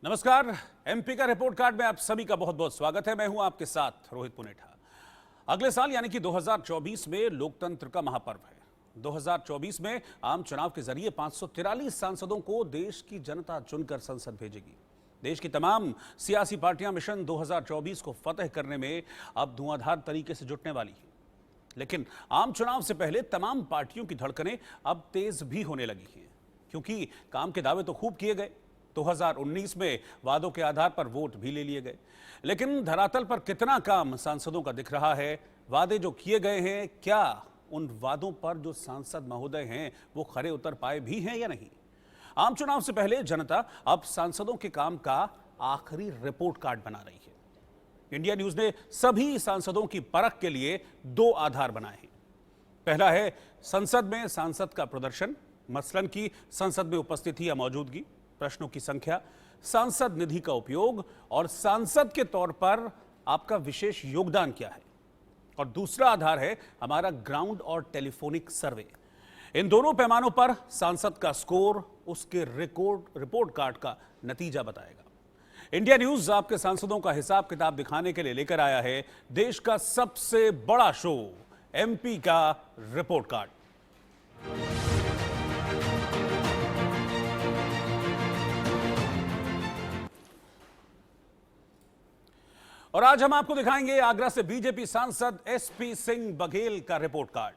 नमस्कार। एमपी का report card में आप सभी का बहुत बहुत स्वागत है। मैं हूं आपके साथ रोहित पुनेठा। अगले साल यानी कि 2024 में लोकतंत्र का महापर्व है। 2024 में आम चुनाव के जरिए 543 सांसदों को देश की जनता चुनकर संसद भेजेगी। देश की तमाम सियासी पार्टियां मिशन 2024 को फतेह करने में अब धुआंधार तरीके से जुटने वाली हैं। लेकिन आम चुनाव से पहले तमाम पार्टियों की धड़कनें अब तेज भी होने लगी हैं, क्योंकि काम के दावे तो खूब किए गए। 2019 में वादों के आधार पर वोट भी ले लिए गए, लेकिन धरातल पर कितना काम सांसदों का दिख रहा है? वादे जो किए गए हैं, क्या उन वादों पर जो सांसद महोदय हैं वो खरे उतर पाए भी हैं या नहीं? आम चुनाव से पहले जनता अब सांसदों के काम का आखिरी रिपोर्ट कार्ड बना रही है। इंडिया न्यूज ने सभी सांसदों की परख के लिए दो आधार बनाए हैं। पहला है संसद में सांसद का प्रदर्शन, मसलन की संसद में उपस्थिति या मौजूदगी, प्रश्नों की संख्या, सांसद निधि का उपयोग और सांसद के तौर पर आपका विशेष योगदान क्या है। और दूसरा आधार है हमारा ग्राउंड और टेलीफोनिक सर्वे। इन दोनों पैमानों पर सांसद का स्कोर उसके रिपोर्ट कार्ड का नतीजा बताएगा। इंडिया न्यूज आपके सांसदों का हिसाब किताब दिखाने के लिए लेकर आया है देश का सबसे बड़ा शो, एमपी का रिपोर्ट कार्ड। और आज हम आपको दिखाएंगे आगरा से बीजेपी सांसद एसपी सिंह बघेल का report card.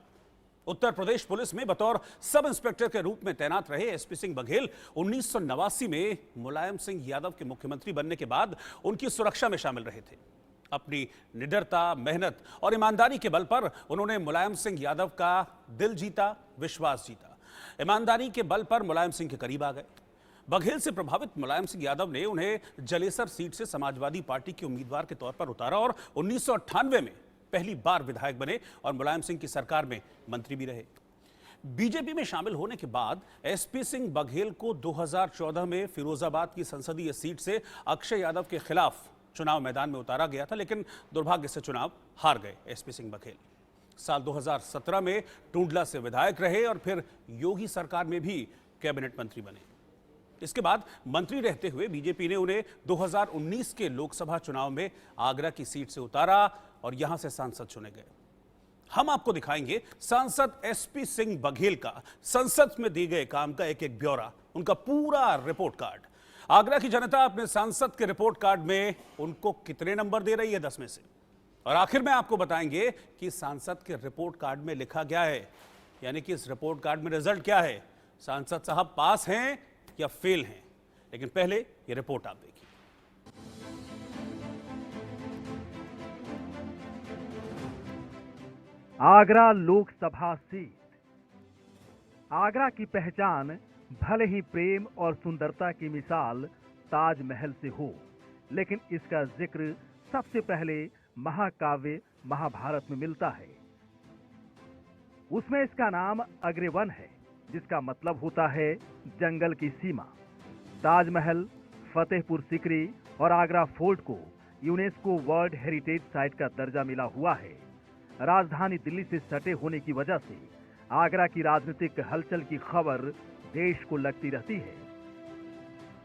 Uttar Pradesh police में बतौर सब इंस्पेक्टर के रूप में तैनात रहे एसपी सिंह बघेल 1989 में मुलायम सिंह यादव के मुख्यमंत्री बनने के बाद उनकी सुरक्षा में शामिल रहे थे। अपनी निडरता, मेहनत और ईमानदारी के बल पर उन्होंने मुलायम सिंह यादव का दिल जीता, विश्वास जीता। ईमानदारी के बल पर मुलायम सिंह के करीब आ गए। बघेल से प्रभावित मुलायम सिंह यादव ने उन्हें जलेसर सीट से समाजवादी पार्टी के उम्मीदवार के तौर पर उतारा और 1998 में पहली बार विधायक बने और मुलायम सिंह की सरकार में मंत्री भी रहे। बीजेपी में शामिल होने के बाद एसपी सिंह बघेल को 2014 में फिरोजाबाद की संसदीय सीट से अक्षय यादव के खिलाफ चुनाव मैदान में उतारा गया था, लेकिन दुर्भाग्य से चुनाव हार गए एसपी सिंह बघेल। साल 2017 में टूंडला से विधायक रहे और फिर योगी सरकार में भी कैबिनेट मंत्री बने। इसके बाद मंत्री रहते हुए बीजेपी ने उन्हें 2019 के लोकसभा चुनाव में आगरा की सीट से उतारा और यहां से सांसद चुने गए। हम आपको दिखाएंगे सांसद एसपी सिंह बघेल का संसद में दिए गए काम का एक एक ब्यौरा, उनका पूरा रिपोर्ट कार्ड। आगरा की जनता अपने सांसद के रिपोर्ट कार्ड में उनको कितने नंबर दे रही है 10 में से। और आखिर में आपको बताएंगे कि सांसद के रिपोर्ट कार्ड में लिखा क्या है, यानी कि इस रिपोर्ट कार्ड में रिजल्ट क्या है, सांसद साहब पास हैं या फेल हैं। लेकिन पहले ये रिपोर्ट आप देखिए। आगरा लोकसभा सीट। आगरा की पहचान भले ही प्रेम और सुंदरता की मिसाल ताजमहल से हो, लेकिन इसका जिक्र सबसे पहले महाकाव्य महाभारत में मिलता है। उसमें इसका नाम अग्रवन है, जिसका मतलब होता है जंगल की सीमा। ताजमहल, फतेहपुर सिकरी और आगरा फोर्ट को यूनेस्को वर्ल्ड हेरिटेज साइट का दर्जा मिला हुआ है। राजधानी दिल्ली से सटे होने की वजह से आगरा की राजनीतिक हलचल की खबर देश को लगती रहती है।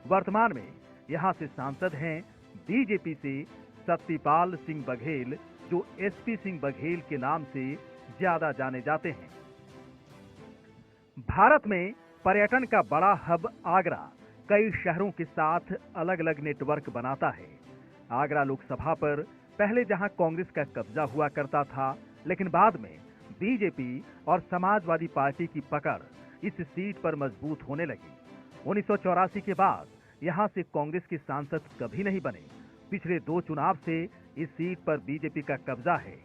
वर्तमान में यहां से सांसद हैं बीजेपी से सत्यपाल सिंह बघेल, जो एसपी सिंह बघेल के नाम से ज्यादा जाने जाते हैं। भारत में पर्यटन का बड़ा हब आगरा कई शहरों के साथ अलग अलग नेटवर्क बनाता है। आगरा लोकसभा पर पहले जहां कांग्रेस का कब्जा हुआ करता था, लेकिन बाद में बीजेपी और समाजवादी पार्टी की पकड़ इस सीट पर मजबूत होने लगी। 1984 के बाद यहां से कांग्रेस के सांसद कभी नहीं बने। पिछले 2 चुनाव से इस सीट पर बीजेपी का कब्जा है।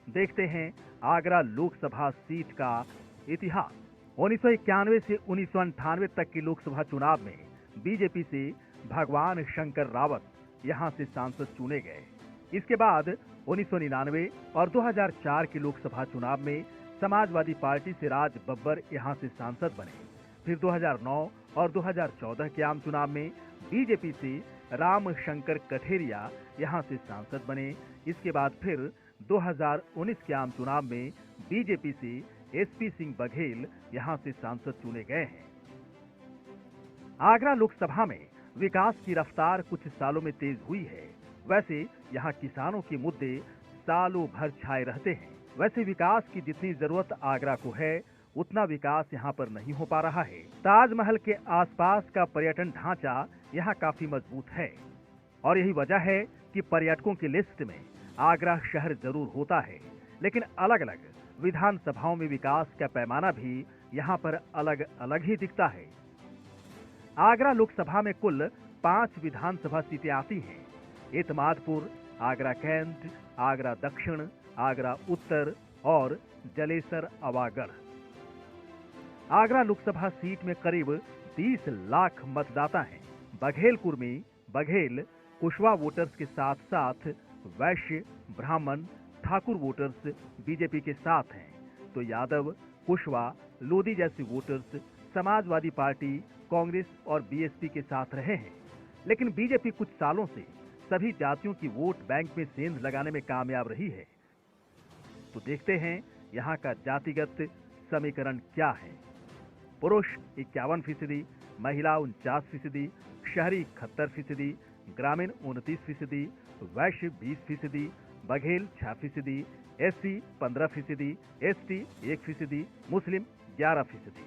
देखते हैं आगरा लोकसभा सीट का इतिहास। 1991 से 1998 तक के लोकसभा चुनाव में बीजेपी से भगवान शंकर रावत यहां से सांसद चुने गए। इसके बाद 1999 और 2004 के लोकसभा चुनाव में समाजवादी पार्टी से राज बब्बर यहां से सांसद बने। फिर 2009 और 2014 के आम चुनाव में बीजेपी से राम शंकर कठेरिया यहां से सांसद बने। इसके बाद फिर 2019 के आम चुनाव में बीजेपी से एसपी सिंह बघेल यहां से सांसद चुने गए हैं। आगरा लोकसभा में विकास की रफ्तार कुछ सालों में तेज हुई है। वैसे यहाँ किसानों के मुद्दे सालों भर छाए रहते हैं। वैसे विकास की जितनी जरूरत आगरा को है, उतना विकास यहाँ पर नहीं हो पा रहा है। ताजमहल के आसपास का पर्यटन ढांचा यहाँ काफी मजबूत है और यही वजह है कि पर्यटकों की लिस्ट में आगरा शहर जरूर होता है, लेकिन अलग अलग विधानसभाओं में विकास का पैमाना भी यहाँ पर अलग अलग ही दिखता है। आगरा लोकसभा में कुल 5 विधानसभा सीटें आती हैं। एतमादपुर, आगरा कैंट, आगरा दक्षिण, आगरा उत्तर और जलेसर अवागढ़। आगरा लोकसभा सीट में करीब 30 लाख मतदाता हैं। बघेल कुर्मी, बघेल, कुशवा वोटर्स के साथ साथ वैश्य, ब्राह्मण, ठाकुर वोटर्स बीजेपी के साथ हैं, तो यादव, कुशवा, लोधी जैसे वोटर्स समाजवादी पार्टी, कांग्रेस और बीएसपी के साथ रहे हैं। लेकिन बीजेपी कुछ सालों से सभी जातियों की वोट बैंक में सेंध लगाने में कामयाब रही है। तो देखते हैं यहाँ का जातिगत समीकरण क्या है। पुरुष 51%, महिला 49%, शहरी 71%, ग्रामीण 29%, वैश्य 20%, बघेल 6%, एससी 15%, एसटी 1%, मुस्लिम 11%।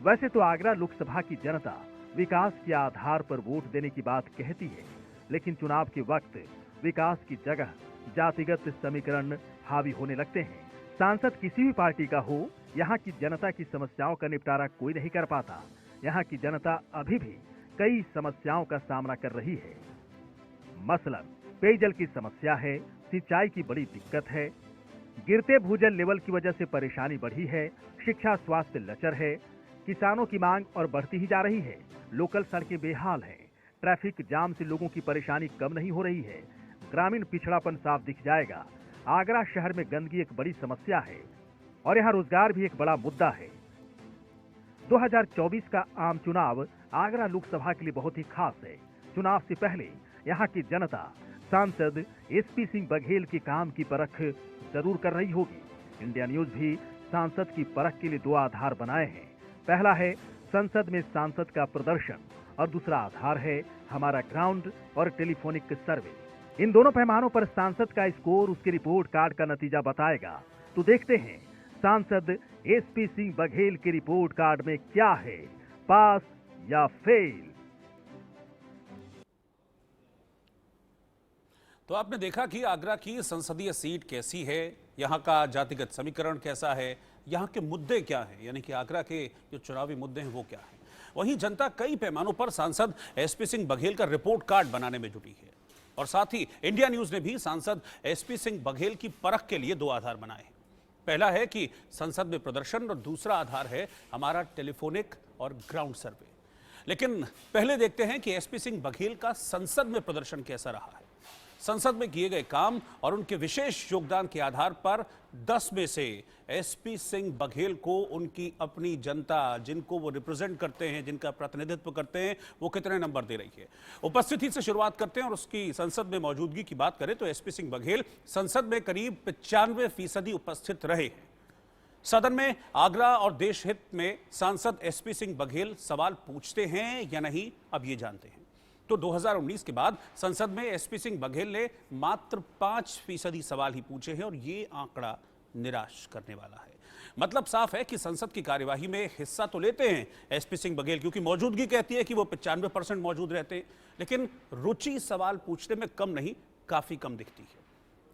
वैसे तो आगरा लोकसभा की जनता विकास के आधार पर वोट देने की बात कहती है, लेकिन चुनाव के वक्त विकास की जगह जातिगत समीकरण हावी होने लगते हैं। सांसद किसी भी पार्टी का हो, यहाँ की जनता की समस्याओं का निपटारा कोई नहीं कर पाता। यहाँ की जनता अभी भी कई समस्याओं का सामना कर रही है। मसलन पेयजल की समस्या है, सिंचाई की बड़ी दिक्कत है, गिरते भूजल लेवल की वजह से परेशानी बढ़ी है, शिक्षा स्वास्थ्य लचर है, किसानों की मांग और बढ़ती ही जा रही है, लोकल सड़कें बेहाल हैं, ट्रैफिक जाम से लोगों की परेशानी कम नहीं हो रही है, ग्रामीण पिछड़ापन साफ दिख जाएगा। आगरा शहर में गंदगी एक बड़ी समस्या है और यहाँ रोजगार भी एक बड़ा मुद्दा है। 2024 का आम चुनाव आगरा लोकसभा के लिए बहुत ही खास है। चुनाव से पहले यहाँ की जनता सांसद एसपी सिंह बघेल के काम की परख जरूर कर रही होगी। इंडिया न्यूज भी सांसद की परख के लिए 2 आधार बनाए हैं। पहला है संसद में सांसद का प्रदर्शन और दूसरा आधार है हमारा ग्राउंड और टेलीफोनिक सर्वे। इन दोनों पैमानों पर सांसद का स्कोर उसके रिपोर्ट कार्ड का नतीजा बताएगा। तो देखते हैं सांसद एसपी सिंह बघेल के रिपोर्ट कार्ड में क्या है, पास या फेल। तो आपने देखा कि आगरा की संसदीय सीट कैसी है, यहाँ का जातिगत समीकरण कैसा है, यहाँ के मुद्दे क्या हैं, यानी कि आगरा के जो चुनावी मुद्दे हैं वो क्या हैं। वहीं जनता कई पैमानों पर सांसद एसपी सिंह बघेल का रिपोर्ट कार्ड बनाने में जुटी है और साथ ही इंडिया न्यूज ने भी सांसद एसपी सिंह बघेल की परख के लिए 2 आधार बनाए हैं। पहला है कि संसद में प्रदर्शन और दूसरा आधार है हमारा टेलीफोनिक और ग्राउंड सर्वे। लेकिन पहले देखते हैं कि एसपी सिंह बघेल का संसद में प्रदर्शन कैसा रहा है। संसद में किए गए काम और उनके विशेष योगदान के आधार पर 10 में से एसपी सिंह बघेल को उनकी अपनी जनता, जिनको वो रिप्रेजेंट करते हैं, जिनका प्रतिनिधित्व करते हैं, वो कितने नंबर दे रही है। उपस्थिति से शुरुआत करते हैं और उसकी संसद में मौजूदगी की बात करें तो एसपी सिंह बघेल संसद में करीब 95% उपस्थित रहे हैं। सदन में आगरा और देश हित में सांसद एसपी सिंह बघेल सवाल पूछते हैं या नहीं, अब ये जानते हैं। तो 2019 के बाद संसद में एसपी सिंह बघेल ने मात्र 5% सवाल ही पूछे हैं और ये आंकड़ा निराश करने वाला है। मतलब साफ है कि संसद की कार्यवाही में हिस्सा तो लेते हैं एसपी सिंह बघेल, क्योंकि मौजूदगी कहती है कि वो 95% मौजूद रहते हैं, लेकिन रुचि सवाल पूछने में कम नहीं, काफी कम दिखती है।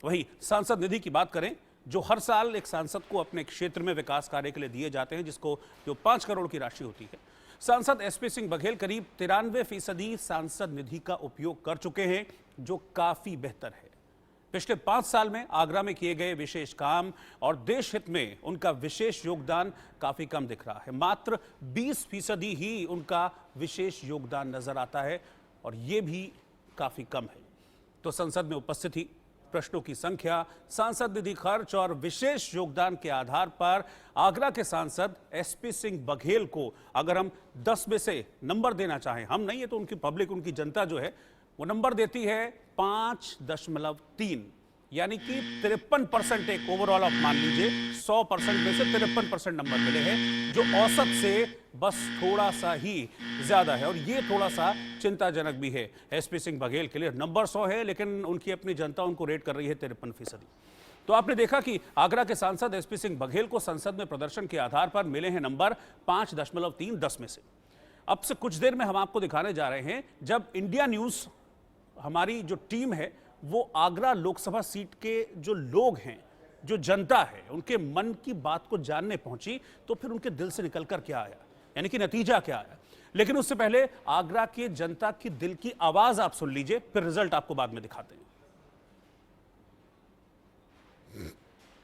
वहीं सांसद निधि की बात करें, जो हर साल एक सांसद को अपने क्षेत्र में विकास कार्य के लिए दिए जाते हैं, जो 5 करोड़ की राशि होती है, सांसद एसपी सिंह बघेल करीब 93% सांसद निधि का उपयोग कर चुके हैं, जो काफी बेहतर है। पिछले 5 साल में आगरा में किए गए विशेष काम और देश हित में उनका विशेष योगदान काफी कम दिख रहा है। मात्र 20% ही उनका विशेष योगदान नजर आता है और यह भी काफी कम है। तो संसद में उपस्थिति, प्रश्नों की संख्या, सांसद निधि खर्च और विशेष योगदान के आधार पर आगरा के सांसद एसपी सिंह बघेल को अगर हम 10 में से नंबर देना चाहें, हम नहीं है तो उनकी पब्लिक, उनकी जनता जो है वो नंबर देती है 5.3। यानी कि 53% एक ओवरऑल आप मान लीजिए 100% में से 53% नंबर मिले हैं, जो औसत से बस थोड़ा सा ही ज्यादा है। और ये थोड़ा सा चिंताजनक भी है एसपी सिंह बघेल के लिए। नंबर 100 है, लेकिन उनकी अपनी जनता उनको रेट कर रही है 53%। तो आपने देखा कि आगरा के सांसद एसपी सिंह बघेल को संसद में प्रदर्शन के आधार पर मिले हैं नंबर 5.3 में से। अब से कुछ देर में हम आपको दिखाने जा रहे हैं, जब इंडिया न्यूज हमारी जो टीम है वो आगरा लोकसभा सीट के जो लोग हैं, जो जनता है, उनके मन की बात को जानने पहुंची, तो फिर उनके दिल से निकलकर क्या आया, यानी कि नतीजा क्या आया। लेकिन उससे पहले आगरा के जनता की दिल की आवाज आप सुन लीजिए, फिर रिजल्ट आपको बाद में दिखाते हैं।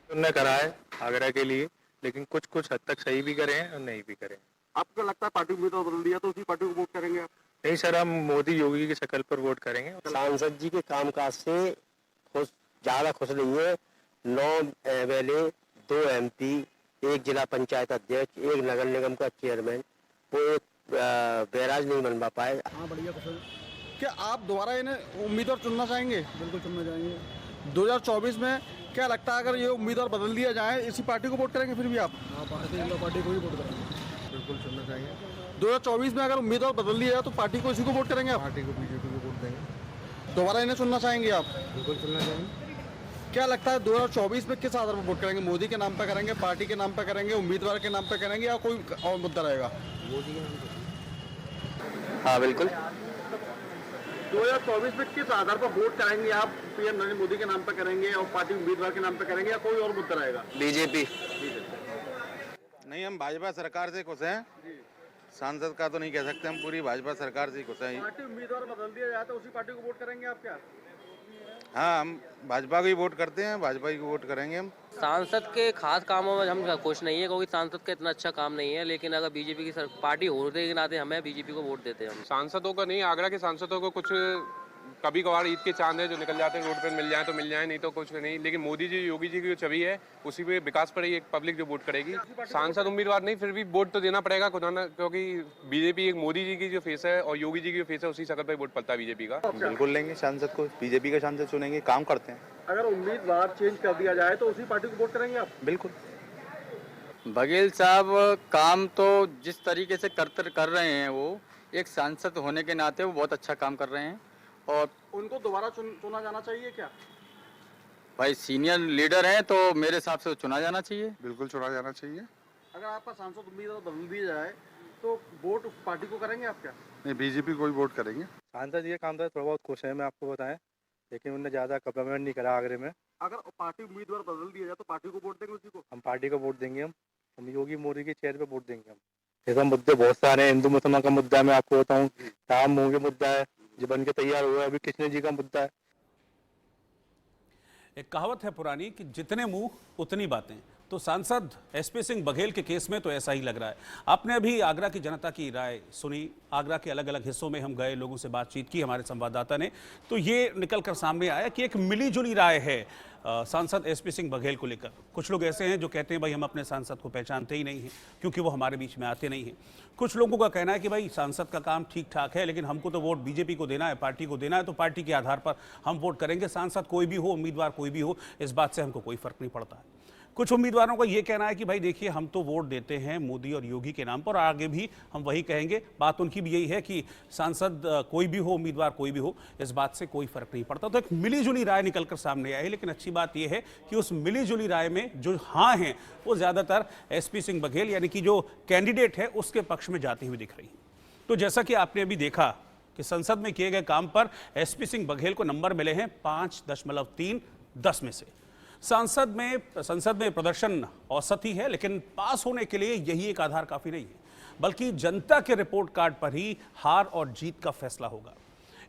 उन्होंने करा है आगरा के लिए, लेकिन कुछ कुछ हद तक सही भी करे हैं और नहीं भी करे हैं। आपको लगता है पार्टी उम्मीदवार बदल दिया तो उसी पार्टी को वोट करेंगे आप? नहीं सर, हम मोदी योगी की शक्ल पर वोट करेंगे। सांसद जी के कामकाज से ज्यादा खुश नहीं है। 9 MLA, 2 MP, 1 जिला पंचायत अध्यक्ष, 1 नगर निगम का चेयरमैन, वो एक बैराज नहीं बनवा पाए। हाँ बढ़िया कुशल। क्या आप दोबारा इन्हें उम्मीदवार चुनना चाहेंगे? बिल्कुल चुनना चाहेंगे। 2024 में क्या लगता है, अगर ये उम्मीदवार बदल दिया जाए, इसी पार्टी को वोट करेंगे फिर भी आप? हाँ, पार्टी को ही वोट करेंगे। बिल्कुल चुनना चाहेंगे। 2024 में अगर उम्मीदवार बदल दिया जाए तो पार्टी को इसी को वोट करेंगे आप? पार्टी को, बीजेपी को वोट देंगे। दोबारा इन्हें चुनना चाहेंगे आप? बिल्कुल चुनना चाहेंगे। क्या लगता है 2024 में किस आधार पर वोट करेंगे? मोदी के नाम पर करेंगे, पार्टी के नाम पर करेंगे, उम्मीदवार के नाम पर करेंगे, या कोई और मुद्दा रहेगा? मोदी के नाम पर। हाँ बिल्कुल। 2024 में किस आधार पर वोट करेंगे आप? पीएम नरेंद्र मोदी के नाम पर करेंगे और पार्टी उम्मीदवार के नाम पर करेंगे, या कोई और मुद्दा रहेगा? बीजेपी। नहीं, हम भाजपा सरकार से खुश हैं। सांसद का तो नहीं कह सकते, हम पूरी भाजपा सरकार से खुश हैं। पार्टी उम्मीदवार बदल दिया जाए तो उसी पार्टी को वोट करेंगे आप क्या? हाँ, हम भाजपा को ही वोट करते हैं, भाजपा ही को वोट करेंगे हम। सांसद के खास कामों में हम खुश नहीं है, क्योंकि सांसद का इतना अच्छा काम नहीं है। लेकिन अगर बीजेपी की पार्टी होने के नाते हमें बीजेपी को वोट देते हैं हम। सांसदों का नहीं, आगरा के सांसदों को कुछ कभी कभार ईद के चांद है जो निकल जाते हैं रोड पे, मिल जाए तो मिल जाए, नहीं तो कुछ नहीं। लेकिन मोदी जी, योगी जी की जो छवि है, उसी पे विकास पर ही एक पब्लिक जो वोट करेगी। सांसद उम्मीदवार नहीं, फिर भी वोट तो देना पड़ेगा खुदा ना, क्योंकि बीजेपी एक मोदी जी की जो फेस है और योगी जी की जो फेस है, उसी शक्ल पर वोट पड़ता है बीजेपी का। बिल्कुल लेंगे सांसद को, बीजेपी का सांसद चुनेंगे, काम करते हैं। अगर उम्मीदवार चेंज कर दिया जाए तो उसी पार्टी को वोट करेंगे आप? बिल्कुल। बघेल साहब काम तो जिस तरीके से कर रहे हैं, वो एक सांसद होने के नाते वो बहुत अच्छा काम कर रहे हैं। और उनको दोबारा चुना जाना चाहिए क्या? भाई सीनियर लीडर हैं तो मेरे हिसाब से चुना जाना चाहिए। बिल्कुल चुना जाना चाहिए। अगर आपका सांसद उम्मीदवार बदल दिया जाए तो वोट उस पार्टी को करेंगे आप क्या? नहीं, बीजेपी को ही वोट करेंगे। सांसद जी के काम तो थोड़ा बहुत खुश है, मैं आपको बताएं, लेकिन उन्होंने ज्यादा कमिटमेंट नहीं करा आगरे में। अगर पार्टी उम्मीदवार बदल दिया जाए तो पार्टी को वोट देंगे उसी को? हम पार्टी को वोट देंगे। हम योगी मोदी के चेयर पे वोट देंगे। हम देखो, मुद्दे बहुत सारे हैं। हिंदू मुसलमान का मुद्दा है, मैं आपको बताऊँ, राम मोह का मुद्दा है जो बन के तैयार हुआ है, अभी कृष्ण जी का मुद्दा है। एक कहावत है पुरानी कि जितने मुंह उतनी बातें। तो सांसद एसपी सिंह बघेल के केस में तो ऐसा ही लग रहा है। आपने अभी आगरा की जनता की राय सुनी, आगरा के अलग अलग हिस्सों में हम गए, लोगों से बातचीत की हमारे संवाददाता ने, तो ये निकलकर सामने आया कि एक मिलीजुली राय है सांसद एसपी सिंह बघेल को लेकर। कुछ लोग ऐसे हैं जो कहते हैं भाई हम अपने सांसद को पहचानते ही नहीं हैं क्योंकि वो हमारे बीच में आते नहीं हैं। कुछ लोगों का कहना है कि भाई सांसद का काम ठीक ठाक है, लेकिन हमको तो वोट बीजेपी को देना है, पार्टी को देना है, तो पार्टी के आधार पर हम वोट करेंगे। सांसद कोई भी हो, उम्मीदवार कोई भी हो, इस बात से हमको कोई फर्क नहीं पड़ता है। कुछ उम्मीदवारों का ये कहना है कि भाई देखिए हम तो वोट देते हैं मोदी और योगी के नाम पर, और आगे भी हम वही कहेंगे। बात उनकी भी यही है कि सांसद कोई भी हो, उम्मीदवार कोई भी हो, इस बात से कोई फर्क नहीं पड़ता। तो एक मिलीजुली राय निकलकर सामने आई है। लेकिन अच्छी बात यह है कि उस मिलीजुली राय में जो हाँ हैं वो ज्यादातर एसपी सिंह बघेल यानी कि जो कैंडिडेट है उसके पक्ष में जाती हुई दिख रही। तो जैसा कि आपने अभी देखा कि संसद में किए गए काम पर एसपी सिंह बघेल को नंबर मिले हैं 5.3 में से। संसद में प्रदर्शन औसत ही है, लेकिन पास होने के लिए यही एक आधार काफी नहीं है, बल्कि जनता के रिपोर्ट कार्ड पर ही हार और जीत का फैसला होगा।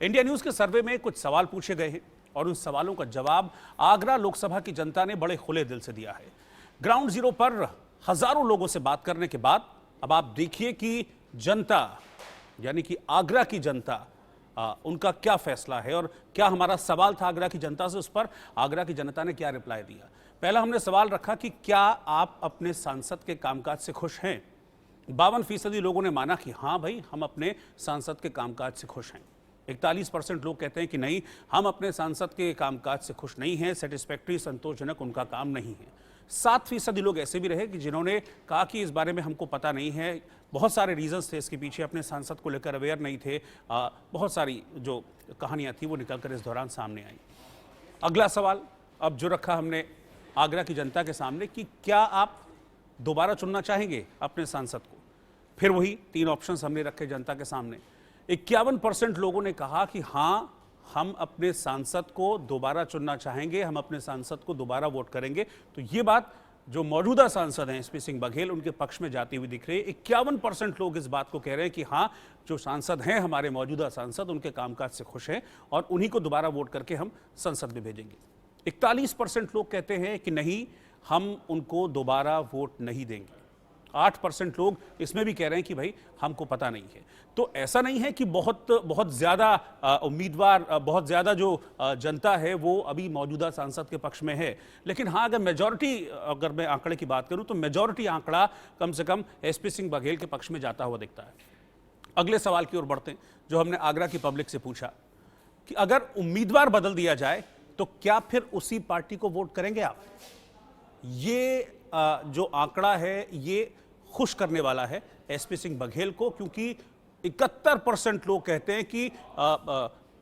इंडिया न्यूज के सर्वे में कुछ सवाल पूछे गए हैं और उन सवालों का जवाब आगरा लोकसभा की जनता ने बड़े खुले दिल से दिया है। ग्राउंड जीरो पर हजारों लोगों से बात करने के बाद अब आप देखिए कि जनता यानी कि आगरा की जनता उनका क्या फैसला है और क्या हमारा सवाल था आगरा की जनता से, उस पर आगरा की जनता ने क्या रिप्लाई दिया। पहला हमने सवाल रखा कि क्या आप अपने सांसद के कामकाज से खुश हैं। 52% लोगों ने माना कि हाँ भाई हम अपने सांसद के कामकाज से खुश हैं। 41% लोग कहते हैं कि नहीं, हम अपने सांसद के कामकाज से खुश नहीं हैं, सेटिस्फैक्ट्री, संतोषजनक उनका काम नहीं है। 7% लोग ऐसे भी रहे कि जिन्होंने कहा कि इस बारे में हमको पता नहीं है, बहुत सारे रीजंस थे इसके पीछे, अपने सांसद को लेकर अवेयर नहीं थे, बहुत सारी जो कहानियां थी वो निकलकर इस दौरान सामने आई। अगला सवाल अब जो रखा हमने आगरा की जनता के सामने कि क्या आप दोबारा चुनना चाहेंगे अपने सांसद को? फिर वही 3 ऑप्शंस हमने रखे जनता के सामने। 51% लोगों ने कहा कि हाँ, हम अपने सांसद को दोबारा चुनना चाहेंगे, हम अपने सांसद को दोबारा वोट करेंगे। तो ये बात जो मौजूदा सांसद हैं एसपी सिंह बघेल, उनके पक्ष में जाती हुई दिख रही है। 51% लोग इस बात को कह रहे हैं कि हाँ, जो सांसद हैं हमारे मौजूदा सांसद, उनके कामकाज से खुश हैं और उन्हीं को दोबारा वोट करके हम संसद में भेजेंगे। 41% लोग कहते हैं कि नहीं, हम उनको दोबारा वोट नहीं देंगे। 8% लोग इसमें भी कह रहे हैं कि भाई हमको पता नहीं है। तो ऐसा नहीं है कि बहुत ज़्यादा उम्मीदवार, बहुत ज़्यादा जो जनता है वो अभी मौजूदा सांसद के पक्ष में है। लेकिन हाँ, अगर मेजॉरिटी, अगर मैं आंकड़े की बात करूं तो मेजॉरिटी आंकड़ा कम से कम एसपी सिंह बघेल के पक्ष में जाता हुआ दिखता है। अगले सवाल की ओर बढ़ते हैं, जो हमने आगरा की पब्लिक से पूछा कि अगर उम्मीदवार बदल दिया जाए तो क्या फिर उसी पार्टी को वोट करेंगे आप? ये जो आंकड़ा है ये खुश करने वाला है एसपी सिंह बघेल को, क्योंकि 71% लोग कहते हैं कि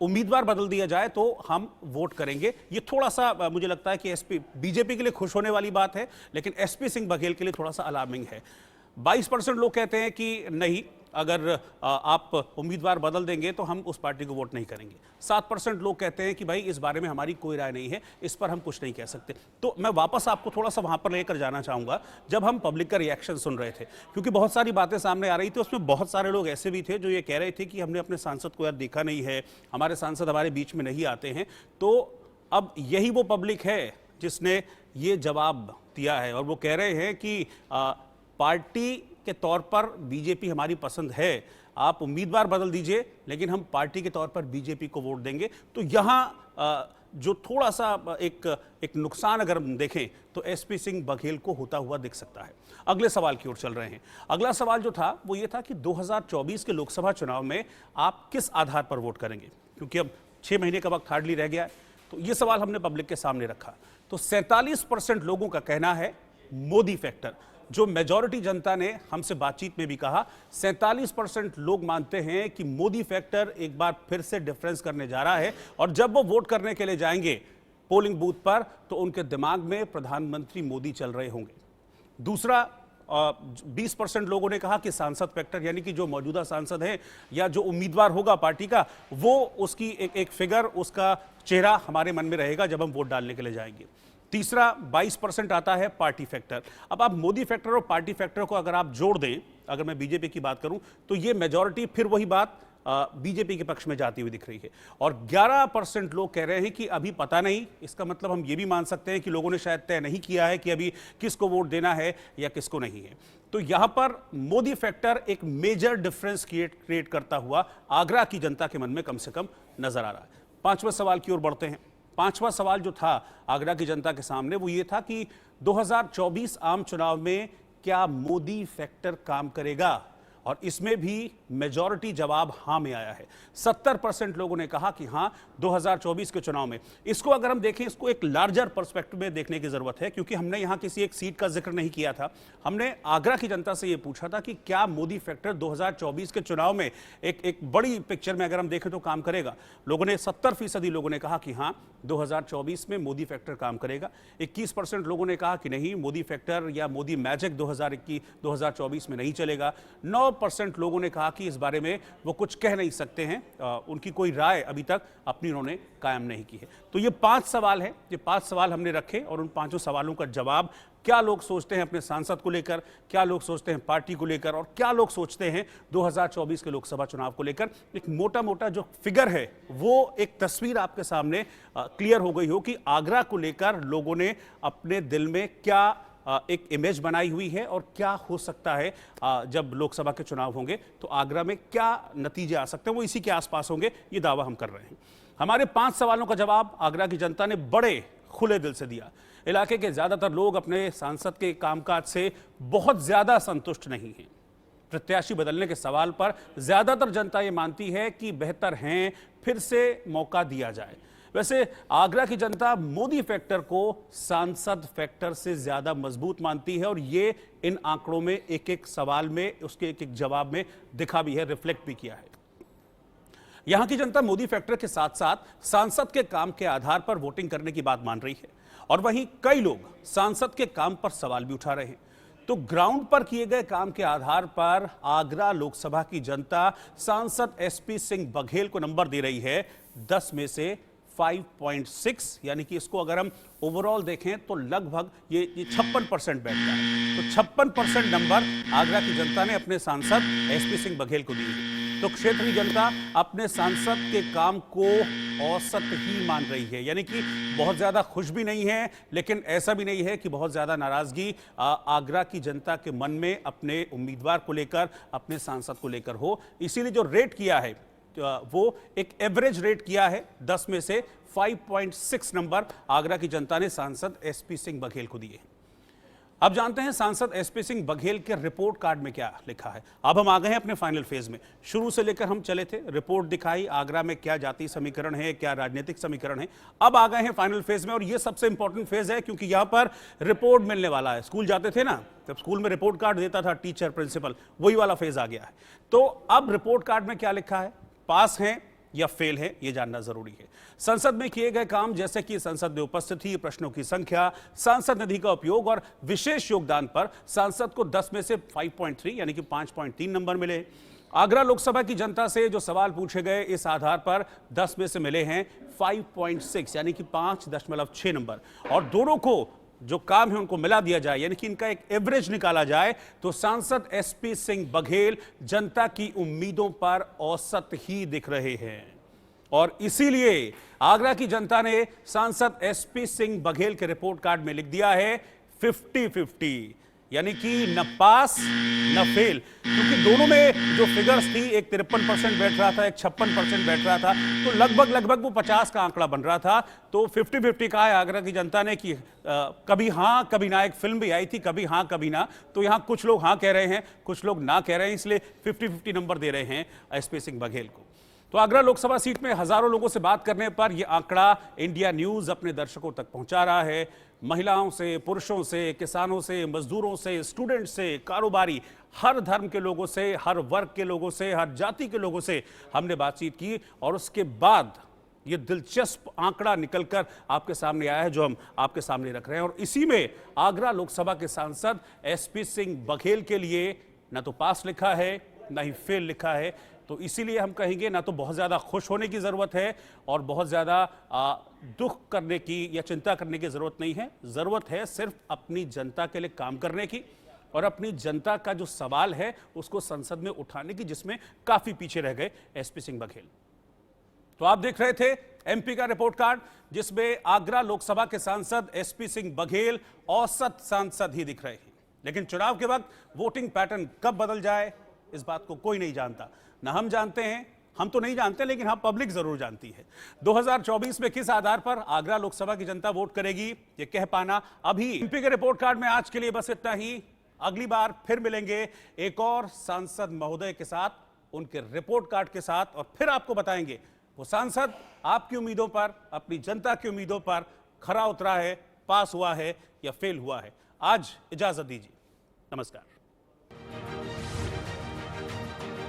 उम्मीदवार बदल दिया जाए तो हम वोट करेंगे। ये थोड़ा सा मुझे लगता है कि बीजेपी के लिए खुश होने वाली बात है, लेकिन एसपी सिंह बघेल के लिए थोड़ा सा अलार्मिंग है। 22% लोग कहते हैं कि नहीं, अगर आप उम्मीदवार बदल देंगे तो हम उस पार्टी को वोट नहीं करेंगे। 7% लोग कहते हैं कि भाई इस बारे में हमारी कोई राय नहीं है, इस पर हम कुछ नहीं कह सकते। तो मैं वापस आपको थोड़ा सा वहां पर लेकर जाना चाहूंगा जब हम पब्लिक का रिएक्शन सुन रहे थे, क्योंकि बहुत सारी बातें सामने आ रही थी। उसमें बहुत सारे लोग ऐसे भी थे जो ये कह रहे थे कि हमने अपने सांसद को यार देखा नहीं है, हमारे सांसद हमारे बीच में नहीं आते हैं। तो अब यही वो पब्लिक है जिसने ये जवाब दिया है और वो कह रहे हैं कि पार्टी के तौर पर बीजेपी हमारी पसंद है, आप उम्मीदवार बदल दीजिए लेकिन हम पार्टी के तौर पर बीजेपी को वोट देंगे। तो यहाँ जो थोड़ा सा एक नुकसान अगर हम देखें तो एसपी सिंह बघेल को होता हुआ दिख सकता है। अगले सवाल की ओर चल रहे हैं। अगला सवाल जो था वो ये था कि 2024 के लोकसभा चुनाव में आप किस आधार पर वोट करेंगे, क्योंकि अब 6 महीने का वक्त हार्डली रह गया है। तो ये सवाल हमने पब्लिक के सामने रखा। तो 47% लोगों का कहना है मोदी फैक्टर। जो मेजॉरिटी जनता ने हमसे बातचीत में भी कहा, 47% लोग मानते हैं कि मोदी फैक्टर एक बार फिर से डिफरेंस करने जा रहा है और जब वो वोट करने के लिए जाएंगे पोलिंग बूथ पर तो उनके दिमाग में प्रधानमंत्री मोदी चल रहे होंगे। दूसरा, 20% लोगों ने कहा कि सांसद फैक्टर, यानी कि जो मौजूदा सांसद है या जो उम्मीदवार होगा पार्टी का, वो उसकी एक फिगर, उसका चेहरा हमारे मन में रहेगा जब हम वोट डालने के लिए जाएंगे। तीसरा 22% आता है पार्टी फैक्टर। अब आप मोदी फैक्टर और पार्टी फैक्टर को अगर आप जोड़ दें, अगर मैं बीजेपी की बात करूं तो ये मेजॉरिटी फिर वही बात बीजेपी के पक्ष में जाती हुई दिख रही है। और 11% लोग कह रहे हैं कि अभी पता नहीं। इसका मतलब हम ये भी मान सकते हैं कि लोगों ने शायद तय नहीं किया है कि अभी किसको वोट देना है या किसको नहीं है। तो यहां पर मोदी फैक्टर एक मेजर डिफरेंस क्रिएट करता हुआ आगरा की जनता के मन में कम से कम नजर आ रहा है। 5वें सवाल की ओर बढ़ते हैं। 5वां सवाल जो था आगरा की जनता के सामने वो ये था कि 2024 आम चुनाव में क्या मोदी फैक्टर काम करेगा, और इसमें भी मेजॉरिटी जवाब हां में आया है। 70% लोगों ने कहा कि हां 2024 के चुनाव में। इसको अगर हम देखें, इसको एक लार्जर पर्सपेक्टिव में देखने की जरूरत है, क्योंकि हमने यहां किसी एक सीट का जिक्र नहीं किया था। हमने आगरा की जनता से यह पूछा था कि क्या मोदी फैक्टर 2024 के चुनाव में एक बड़ी पिक्चर में अगर हम देखें तो काम करेगा। लोगों ने 70% लोगों ने कहा कि हां 2024 में मोदी फैक्टर काम करेगा। 21% लोगों ने कहा कि नहीं, मोदी फैक्टर या मोदी मैजिक 2024 में नहीं चलेगा। 9% लोगों ने कहा कि इस बारे में वो कुछ कह नहीं सकते हैं, उनकी कोई राय अभी तक अपनी उन्होंने कायम नहीं की है। तो ये 5 सवाल है, ये 5 सवाल हमने रखे और उन 5 सवालों का जवाब, क्या लोग सोचते हैं अपने सांसद को लेकर, क्या लोग सोचते हैं पार्टी को लेकर, और क्या लोग सोचते हैं 2024 के लोकसभा चुनाव को लेकर, एक मोटा मोटा जो फिगर है वो एक तस्वीर आपके सामने क्लियर हो गई हो कि आगरा को लेकर लोगों ने अपने दिल में क्या एक इमेज बनाई हुई है और क्या हो सकता है जब लोकसभा के चुनाव होंगे तो आगरा में क्या नतीजे आ सकते हैं, वो इसी के आसपास होंगे, ये दावा हम कर रहे हैं। हमारे 5 सवालों का जवाब आगरा की जनता ने बड़े खुले दिल से दिया। इलाके के ज्यादातर लोग अपने सांसद के कामकाज से बहुत ज्यादा संतुष्ट नहीं हैं। प्रत्याशी बदलने के सवाल पर ज्यादातर जनता ये मानती है कि बेहतर हैं फिर से मौका दिया जाए। वैसे आगरा की जनता मोदी फैक्टर को सांसद फैक्टर से ज्यादा मजबूत मानती है और ये इन आंकड़ों में एक एक सवाल में उसके एक एक जवाब में दिखा भी है, रिफ्लेक्ट भी किया है। यहां की जनता मोदी फैक्टर के साथ साथ सांसद के काम के आधार पर वोटिंग करने की बात मान रही है और वहीं कई लोग सांसद के काम पर सवाल भी उठा रहे हैं। तो ग्राउंड पर किए गए काम के आधार पर आगरा लोकसभा की जनता सांसद एसपी सिंह बघेल को नंबर दे रही है 10 में से 5.6, यानी कि इसको अगर हम ओवरऑल देखें तो लगभग ये 56% बैठता है। तो 56% नंबर आगरा की जनता ने अपने सांसद एसपी सिंह बघेल को दिए। तो क्षेत्र की जनता अपने सांसद के काम को औसत ही मान रही है, यानी कि बहुत ज्यादा खुश भी नहीं है लेकिन ऐसा भी नहीं है कि बहुत ज्यादा नाराजगी आगरा की जनता के मन में अपने उम्मीदवार को लेकर, अपने सांसद को लेकर हो। इसीलिए जो रेट किया है वो एक एवरेज रेट किया है, 10 में से 5.6 नंबर आगरा की जनता ने सांसद एसपी सिंह बघेल को दिए। अब जानते हैं सांसद एसपी सिंह बघेल के रिपोर्ट कार्ड में क्या लिखा है। अब हम आ गए हैं अपने फाइनल फेज में। शुरू से लेकर हम चले थे, रिपोर्ट दिखाई, आगरा में क्या जातीय समीकरण है, क्या राजनीतिक समीकरण है। अब आ गए हैं फाइनल फेज में और यह सबसे इंपॉर्टेंट फेज है क्योंकि यहां पर रिपोर्ट मिलने वाला है। स्कूल जाते थे ना, जब स्कूल में रिपोर्ट कार्ड देता था टीचर, प्रिंसिपल, वही वाला फेज आ गया है। तो अब रिपोर्ट कार्ड में क्या लिखा है, पास हैं या फेल है, यह जानना जरूरी है। संसद में किए गए काम जैसे कि संसद में उपस्थिति, प्रश्नों की संख्या, सांसद निधि का उपयोग और विशेष योगदान पर सांसद को 10 में से 5.3 यानी कि 5.3 नंबर मिले। आगरा लोकसभा की जनता से जो सवाल पूछे गए इस आधार पर 10 में से मिले हैं 5.6 यानी कि 5.6 नंबर। और दोनों को जो काम है उनको मिला दिया जाए, यानी कि इनका एक एवरेज निकाला जाए, तो सांसद एसपी सिंह बघेल जनता की उम्मीदों पर औसत ही दिख रहे हैं। और इसीलिए आगरा की जनता ने सांसद एसपी सिंह बघेल के रिपोर्ट कार्ड में लिख दिया है 50-50, यानी कि न पास न फेल। क्योंकि दोनों में जो फिगर्स थी, एक 53% बैठ रहा था, एक 56% बैठ रहा था, तो लगभग वो 50 का आंकड़ा बन रहा था। तो 50-50 कहा है आगरा की जनता ने कि कभी हां कभी ना। एक फिल्म भी आई थी, कभी हां कभी ना। तो यहां कुछ लोग हां कह रहे हैं, कुछ लोग ना कह रहे हैं, इसलिए 50-50 नंबर दे रहे हैं एसपी सिंह बघेल को। तो आगरा लोकसभा सीट में हजारों लोगों से बात करने पर यह आंकड़ा इंडिया न्यूज अपने दर्शकों तक पहुंचा रहा है। महिलाओं से, पुरुषों से, किसानों से, मजदूरों से, स्टूडेंट से, कारोबारी, हर धर्म के लोगों से, हर वर्ग के लोगों से, हर जाति के लोगों से हमने बातचीत की और उसके बाद ये दिलचस्प आंकड़ा निकलकर आपके सामने आया है जो हम आपके सामने रख रहे हैं। और इसी में आगरा लोकसभा के सांसद एसपी सिंह बघेल के लिए न तो पास लिखा है न ही फेल लिखा है। तो इसीलिए हम कहेंगे ना तो बहुत ज़्यादा खुश होने की ज़रूरत है और बहुत ज़्यादा दुख करने की या चिंता करने की ज़रूरत नहीं है। ज़रूरत है सिर्फ अपनी जनता के लिए काम करने की और अपनी जनता का जो सवाल है उसको संसद में उठाने की, जिसमें काफ़ी पीछे रह गए एसपी सिंह बघेल। तो आप देख रहे थे एमपी का रिपोर्ट कार्ड, जिसमें आगरा लोकसभा के सांसद एसपी सिंह बघेल औसत सांसद ही दिख रहे हैं। लेकिन चुनाव के वक्त वोटिंग पैटर्न कब बदल जाए इस बात को कोई नहीं जानता। ना हम जानते हैं, हम तो नहीं जानते, लेकिन हाँ पब्लिक जरूर जानती है। 2024 में किस आधार पर आगरा लोकसभा की जनता वोट करेगी ये कह पाना अभी। एमपी के रिपोर्ट कार्ड में आज के लिए बस इतना ही। अगली बार फिर मिलेंगे एक और सांसद महोदय के साथ, उनके रिपोर्ट कार्ड के साथ, और फिर आपको बताएंगे वो सांसद आपकी उम्मीदों पर, अपनी जनता की उम्मीदों पर खरा उतरा है, पास हुआ है या फेल हुआ है। आज इजाजत दीजिए, नमस्कार।